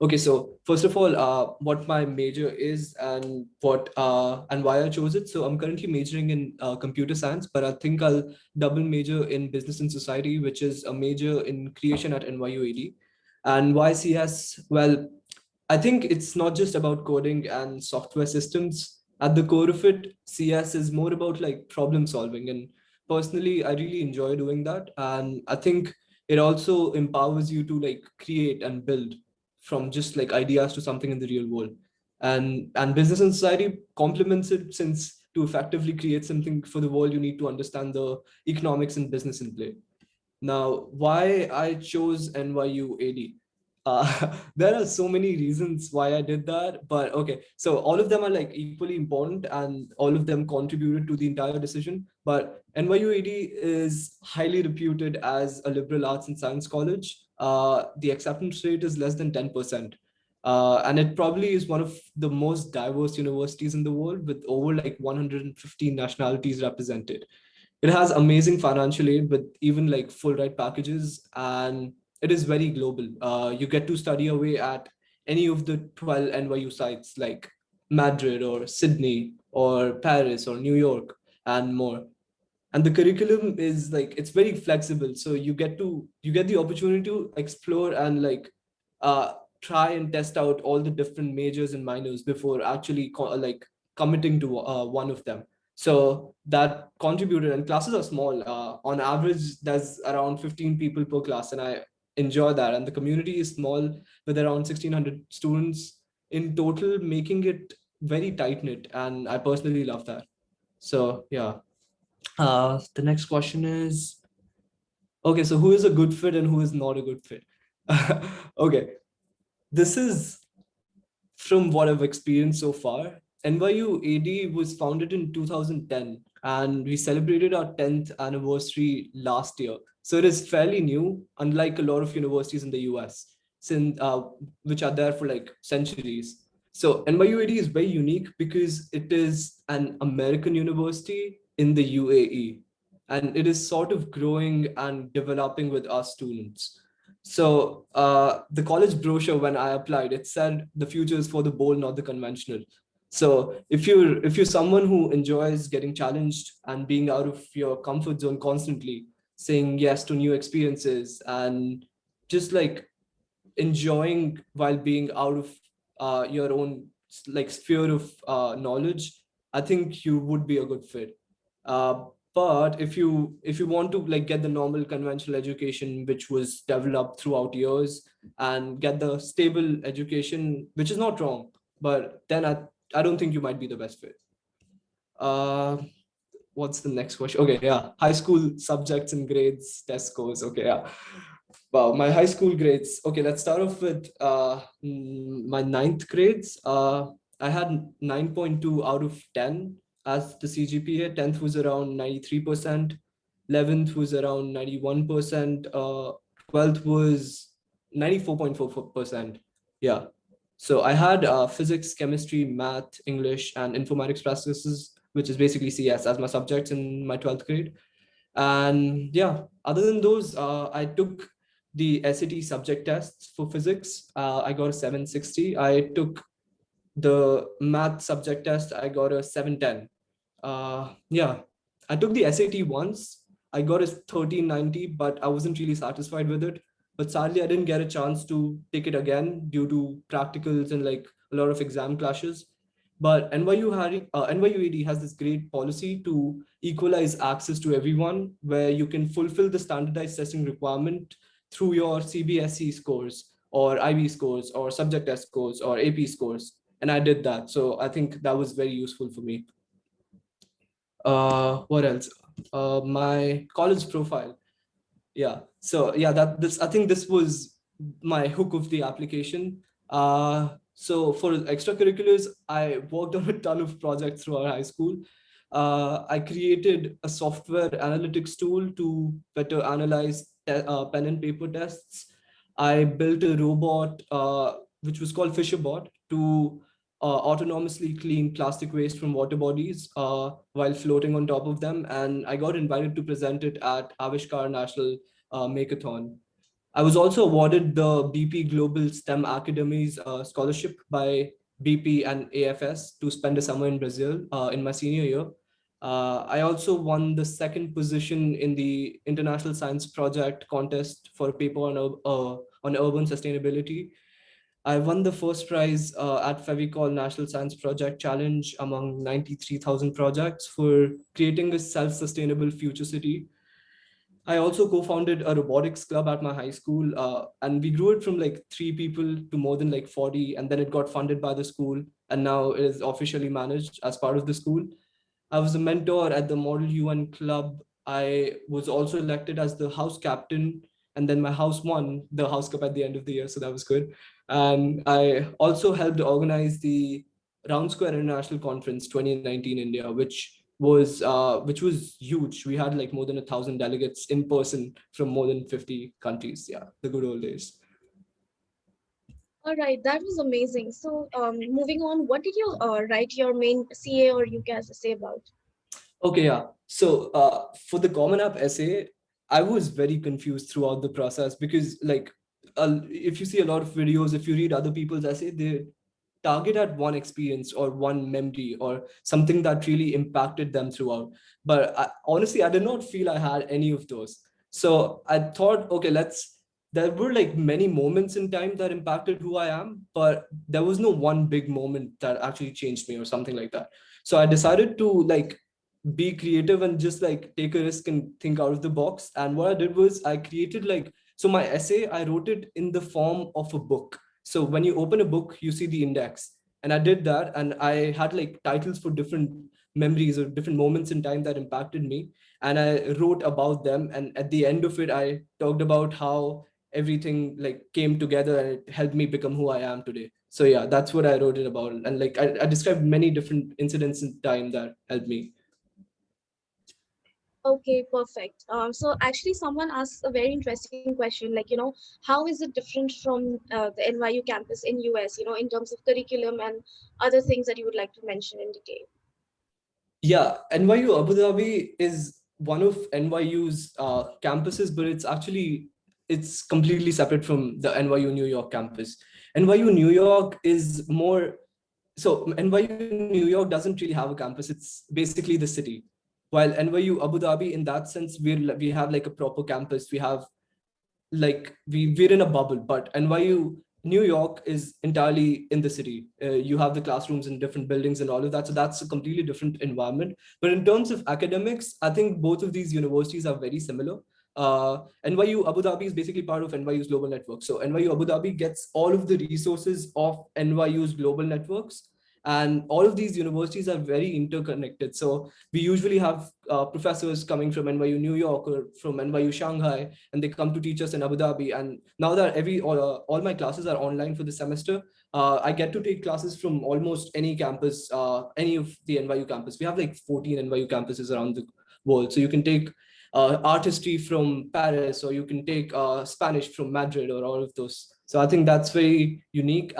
Okay, so first of all, what my major is and what and why I chose it. So I'm currently majoring in computer science, but I think I'll double major in business and society, which is a major in creation at NYU AD. And why CS? Well, I think it's not just about coding and software systems. At the core of it, CS is more about like problem solving. And personally, I really enjoy doing that. And I think it also empowers you to like create and build from just like ideas to something in the real world. And business and society complements it, since to effectively create something for the world, you need to understand the economics and business in play. Now, why I chose NYU AD? There are so many reasons why I did that, but okay. So all of them are like equally important, and all of them contributed to the entire decision. But NYU AD is highly reputed as a liberal arts and science college. The acceptance rate is less than 10%. And it probably is one of the most diverse universities in the world, with over like 115 nationalities represented. It has amazing financial aid with even like full ride packages, and it is very global. You get to study away at any of the 12 NYU sites like Madrid or Sydney or Paris or New York and more. And the curriculum is like it's very flexible, so you get the opportunity to explore and like uh, try and test out all the different majors and minors before actually like committing to one of them. So that contributed, and classes are small. On average, there's around 15 people per class, and I enjoy that. And the community is small, with around 1,600 students in total, making it very tight knit. And I personally love that. So yeah. The next question is, okay, so who is a good fit and who is not a good fit? Okay, this is from what I've experienced so far. NYU AD was founded in 2010, and we celebrated our 10th anniversary last year. So it is fairly new, unlike a lot of universities in the US, since which are there for like centuries. So NYU AD is very unique because it is an American university in the UAE, and it is sort of growing and developing with our students. So the college brochure, when I applied, it said the future is for the bold, not the conventional. So if you're someone who enjoys getting challenged and being out of your comfort zone constantly, saying yes to new experiences, and just like enjoying while being out of your own like sphere of knowledge, I think you would be a good fit. uh, but if you want to like get the normal conventional education which was developed throughout years, and get the stable education, which is not wrong, but then I don't think you might be the best fit. uh, what's the next question? Okay, yeah, high school subjects and grades, test scores. Okay, yeah. Wow, my high school grades. Okay, let's start off with my ninth grades. I had 9.2 out of 10 as the CGPA. 10th was around 93%. 11th was around 91%. 12th was 94.44%. Yeah. So I had physics, chemistry, math, English, and informatics practices, which is basically CS, as my subjects in my 12th grade. And yeah, other than those, I took the SAT subject tests for physics. I got a 760. I took the math subject test. I got a 710. Yeah, I took the SAT once. I got a 1390, but I wasn't really satisfied with it. But sadly, I didn't get a chance to take it again due to practicals and like a lot of exam clashes. But NYU AD has this great policy to equalize access to everyone, where you can fulfill the standardized testing requirement through your CBSE scores or IB scores or subject test scores or AP scores. And I did that. So I think that was very useful for me. What else? My college profile. Yeah. So yeah, that this I think this was my hook of the application. So for extracurriculars, I worked on a ton of projects throughout high school. I created a software analytics tool to better analyze pen and paper tests. I built a robot which was called FisherBot to autonomously clean plastic waste from water bodies while floating on top of them. And I got invited to present it at Avishkar National Makeathon. I was also awarded the BP Global STEM Academies scholarship by BP and AFS to spend a summer in Brazil in my senior year. I also won the second position in the International Science Project contest for a paper on urban sustainability. I won the first prize at Fevicol National Science Project Challenge among 93,000 projects for creating a self-sustainable future city. I also co-founded a robotics club at my high school, and we grew it from like 3 people to more than like 40, and then it got funded by the school, and now it is officially managed as part of the school. I was a mentor at the Model UN Club. I was also elected as the house captain, and then my house won the House Cup at the end of the year, so that was good. And I also helped organize the Round Square International Conference 2019 India, which was huge. We had like more than 1,000 delegates in person from more than 50 countries. Yeah, the good old days. All right, that was amazing. So, moving on, what did you write your main CA or UCAS essay about? Okay, yeah. So for the Common App essay, I was very confused throughout the process because, like, if you see a lot of videos, if you read other people's essay, they target at one experience or one memory or something that really impacted them throughout. But honestly, I did not feel I had any of those. So I thought, okay, there were like many moments in time that impacted who I am, but there was no one big moment that actually changed me or something like that. So I decided to like be creative and just like take a risk and think out of the box. And what I did was I created like, so my essay, I wrote it in the form of a book. So when you open a book, you see the index. And I did that. And I had like titles for different memories or different moments in time that impacted me. And I wrote about them. And at the end of it, I talked about how everything like came together and it helped me become who I am today. So yeah, that's what I wrote it about. And like I described many different incidents in time that helped me. Okay, perfect. So actually, someone asked a very interesting question, like, how is it different from the NYU campus in US, in terms of curriculum and other things that you would like to mention in detail? Yeah, NYU Abu Dhabi is one of NYU's campuses, but it's completely separate from the NYU New York campus. NYU New York is more so NYU New York doesn't really have a campus. It's basically the city. While NYU Abu Dhabi, in that sense, we have like a proper campus. We have like we're in a bubble, but NYU New York is entirely in the city. You have the classrooms in different buildings and all of that, so that's a completely different environment. But in terms of academics, I think both of these universities are very similar. NYU Abu Dhabi is basically part of NYU's global network. So NYU Abu Dhabi gets all of the resources of NYU's global networks, and all of these universities are very interconnected. So we usually have professors coming from NYU New York or from NYU Shanghai, and they come to teach us in Abu Dhabi. And now that all my classes are online for the semester, I get to take classes from almost any campus, any of the NYU campus. We have like 14 NYU campuses around the world, so you can take art history from Paris, or you can take Spanish from Madrid, or all of those. So I think that's very unique.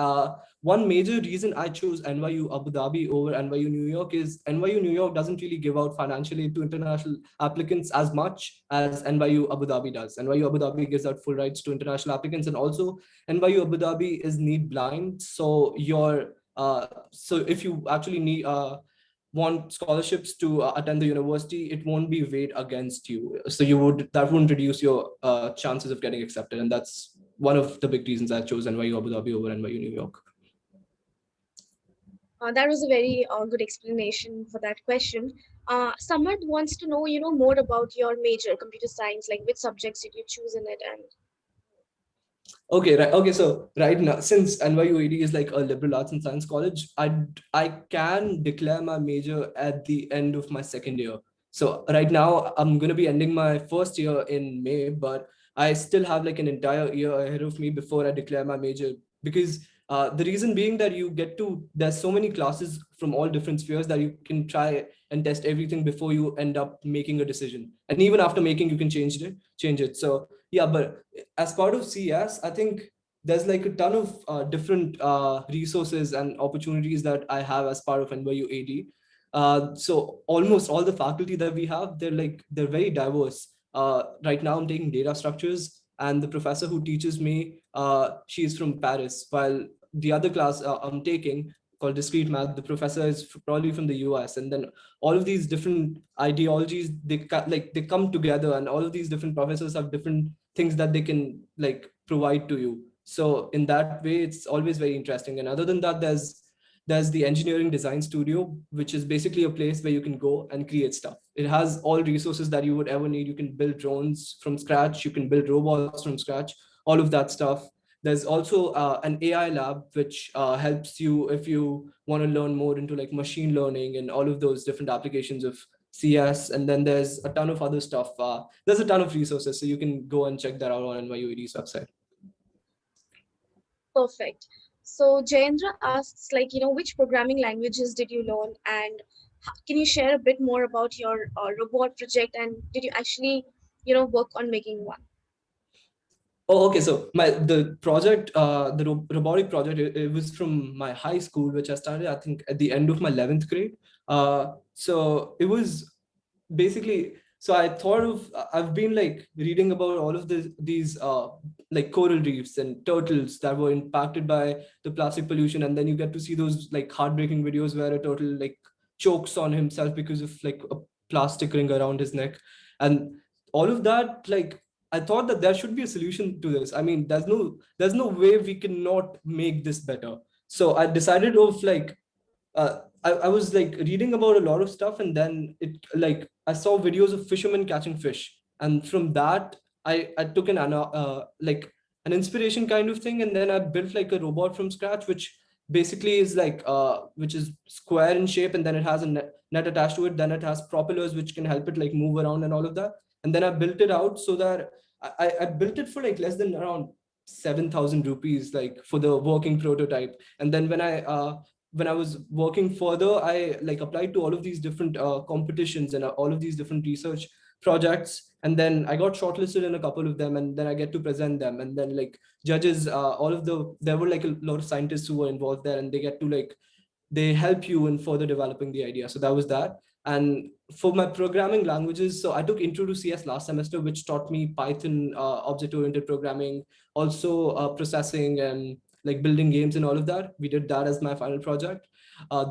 One major reason I chose NYU Abu Dhabi over NYU New York is NYU New York doesn't really give out financial aid to international applicants as much as NYU Abu Dhabi does. NYU Abu Dhabi gives out full rights to international applicants, and also NYU Abu Dhabi is need blind. So if you actually want scholarships to attend the university, it won't be weighed against you. So that wouldn't reduce your chances of getting accepted, and that's one of the big reasons I chose NYU Abu Dhabi over NYU New York. That was a very good explanation for that question. Someone wants to know, more about your major, computer science, like which subjects did you choose in it, and Okay, right. Okay, so right now, since NYU AD is like a liberal arts and science college, I can declare my major at the end of my second year. So right now, I'm gonna be ending my first year in May, but I still have like an entire year ahead of me before I declare my major. Because the reason being that there's so many classes from all different spheres that you can try and test everything before you end up making a decision. And even after making, you can change it. So yeah, but as part of CS, I think there's like a ton of different resources and opportunities that I have as part of NYU AD. So almost all the faculty that we have, they're very diverse. Right now, I'm taking data structures. and the professor who teaches me, she is from Paris, while the other class I'm taking, called discrete math, the professor is probably from the US. And then all of these different ideologies, they come together, and all of these different professors have different things that they can like provide to you. So in that way, it's always very interesting. And other than that, there's the engineering design studio, which is basically a place where you can go and create stuff. It has all resources that you would ever need. You can build drones from scratch, you can build robots from scratch, all of that stuff. There's also an AI lab, which helps you if you want to learn more into like machine learning and all of those different applications of CS. And then there's a ton of other stuff. There's a ton of resources, so you can go and check that out on NYUAD's website. Perfect. So Jayendra asks, like, which programming languages did you learn, and can you share a bit more about your robot project, and did you actually, work on making one? Oh, okay. So the project, robotic project, it was from my high school, which I started, I think, at the end of my 11th grade. So it was basically, so I thought of, I've been like reading about all of these like coral reefs and turtles that were impacted by the plastic pollution. And then you get to see those like heartbreaking videos where a turtle like chokes on himself because of like a plastic ring around his neck. And all of that, like, I thought that there should be a solution to this. I mean, there's no way we cannot make this better. So I decided of like, I was like reading about a lot of stuff, and then it like I saw videos of fishermen catching fish, and from that I took like an inspiration kind of thing, and then I built like a robot from scratch, which basically is like which is square in shape, and then it has a net attached to it. Then it has propellers which can help it like move around and all of that. And then I built it out so that I built it for like less than around 7,000 rupees, like for the working prototype. And then when I was working further, I like applied to all of these different competitions and all of these different research projects. And then I got shortlisted in a couple of them, and then I get to present them. And then like judges, there were like a lot of scientists who were involved there, and they get to like, they help you in further developing the idea. So that was that. And for my programming languages, so I took intro to CS last semester, which taught me Python, object-oriented programming, also processing and like building games and all of that. We did that as my final project.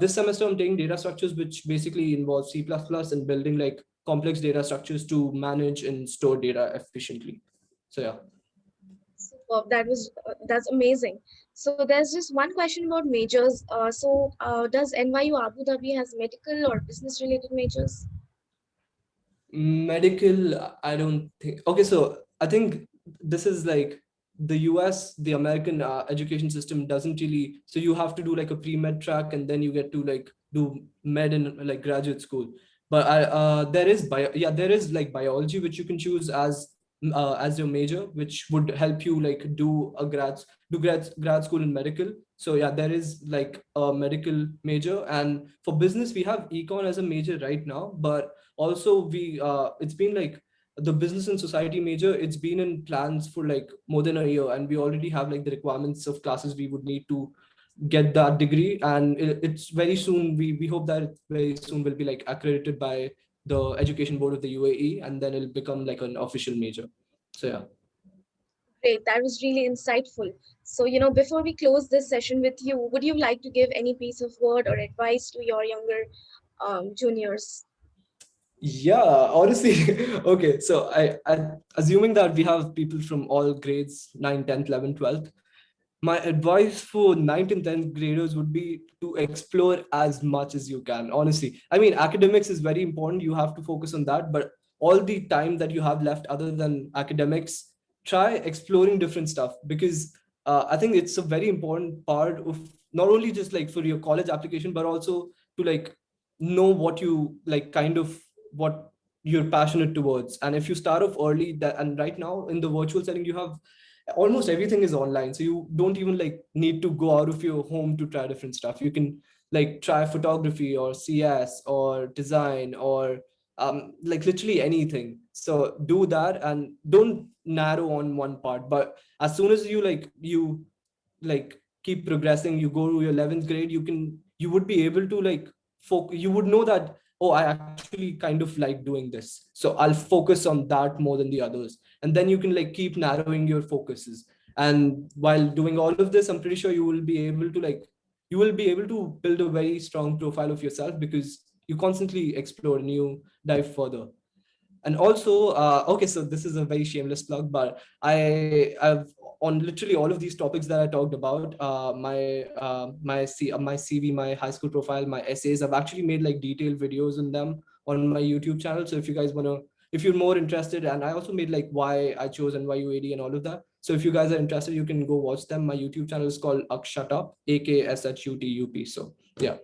This semester, I'm taking data structures, which basically involves C++ and building like complex data structures to manage and store data efficiently. So yeah. Superb. That's amazing. So there's just one question about majors. Does NYU Abu Dhabi has medical or business related majors? Medical, I don't think. Okay, so I think this is like the US, the American education system doesn't really. So you have to do like a pre-med track, and then you get to like do med in like graduate school. But there is like biology which you can choose as your major, which would help you like do grad school in medical. So yeah, there is like a medical major, and for business we have econ as a major right now. But also we it's been like the business and society major, it's been in plans for like more than a year, and we already have like the requirements of classes we would need to get that degree. And it's very soon, we hope that it very soon will be like accredited by the education board of the UAE, and then it'll become like an official major. So yeah. Great. That was really insightful. So, before we close this session with you, would you like to give any piece of word or advice to your younger juniors? Yeah, honestly, okay. So I assuming that we have people from all grades, 9, 10th, 11th, 12th. My advice for 9th and 10th graders would be to explore as much as you can. Honestly, I mean, academics is very important. You have to focus on that, but all the time that you have left other than academics, try exploring different stuff, because I think it's a very important part of not only just like for your college application, but also to like know what you like, kind of what you're passionate towards. And if you start off early, that, and right now in the virtual setting, you have almost everything is online, so you don't even like need to go out of your home to try different stuff. You can like try photography or CS or design or like literally anything. So do that and don't narrow on one part. But as soon as you like keep progressing, you go to your 11th grade, you would be able to like you would know that oh, I actually kind of like doing this, so I'll focus on that more than the others. And then you can like keep narrowing your focuses. And while doing all of this, I'm pretty sure you will be able to build a very strong profile of yourself, because you constantly explore and you dive further. And also, okay, so this is a very shameless plug, but I've, on literally all of these topics that I talked about, my CV, my high school profile, my essays, I've actually made like detailed videos on them on my YouTube channel. So if you guys want to, if you're more interested, and I also made like why I chose NYU and all of that. So if you guys are interested, you can go watch them. My YouTube channel is called Akshat Up, AKSHUTUP. So yeah.